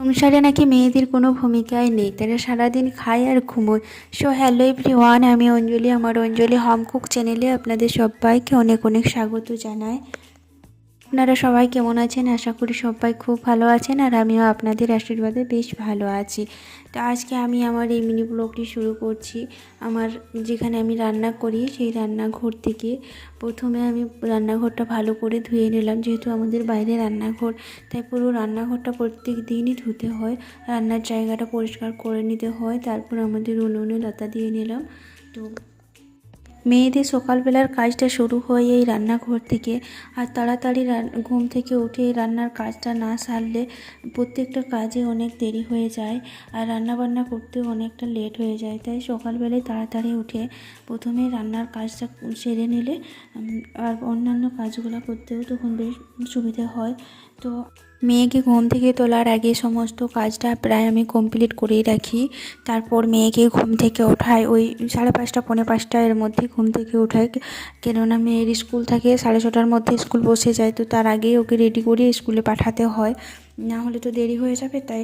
সংসারে নাকি মেয়েদের কোনো ভূমিকাই নেই, তারা সারাদিন খায় আর ঘুমোয়। সো হ্যালো এভরিওয়ান, আমি অঞ্জলি। আমার অঞ্জলি হোম কুক চ্যানেলে আপনাদের সবাইকে অনেক অনেক স্বাগত জানাই। আপনারা সবাই কেমন আছেন? আশা করি সবাই খুব ভালো আছেন, আর আমিও আপনাদের আশীর্বাদে বেশ ভালো আছি। তো আজকে আমি আমার এই মিনি ব্লগটি শুরু করছি আমার যেখানে আমি রান্না করি সেই রান্নাঘর থেকে। প্রথমে আমি রান্নাঘরটা ভালো করে ধুয়ে নিলাম, যেহেতু আমাদের বাইরে রান্নাঘর, তাই পুরো রান্নাঘরটা প্রত্যেক দিনই ধুতে হয়, রান্নার জায়গাটা পরিষ্কার করে নিতে হয়। তারপর আমাদের উনুনে লতা দিয়ে নিলাম। তো মেয়েদের সকালবেলার কাজটা শুরু হয় এই রান্নাঘর থেকে, আর তাড়াতাড়ি ঘুম থেকে উঠে রান্নার কাজটা না সারলে প্রত্যেকটা কাজে অনেক দেরি হয়ে যায়, আর রান্নাবান্না করতেও অনেকটা লেট হয়ে যায়। তাই সকালবেলায় তাড়াতাড়ি উঠে প্রথমে রান্নার কাজটা সেরে নিলে আর অন্যান্য কাজগুলো করতেও তখন বেশ সুবিধা হয়। তো মেয়েকে ঘুম থেকে তোলার আগে সমস্ত কাজটা প্রায় আমি কমপ্লিট করেই রাখি। তারপর মেয়েকে ঘুম থেকে ওঠাই ওই 5:30 পৌনে 5টা এর মধ্যে ঘুম থেকে ওঠাই, কেননা মেয়ের স্কুল থাকে 6:30টার মধ্যে, স্কুল বসে যায়। তো তার আগেই ওকে রেডি করে স্কুলে পাঠাতে হয়, না হলে তো দেরি হয়ে যাবে। তাই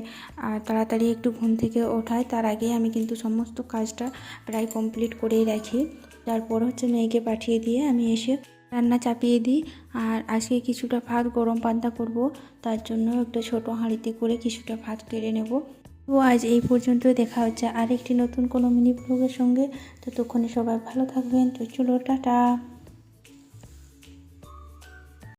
তাড়াতাড়ি একটু ঘুম থেকে ওঠাই, তার আগে আমি কিন্তু সমস্ত কাজটা প্রায় কমপ্লিট করেই রাখি। তারপর মেয়েকে পাঠিয়ে দিয়ে আমি এসে রান্না চাপিয়ে দিই। আর আজকে কিছুটা ভাত গরম পান্তা করব, তার জন্য একটা ছোট হাঁড়িতে করে কিছুটা ভাত কেড়ে নেব। তো আজ এই পর্যন্ত, দেখা হচ্ছে আরেকটি নতুন কোনো মিনি ব্লগের সঙ্গে। ততক্ষণে সবাই ভালো থাকবেন। তো চলো, টাটা।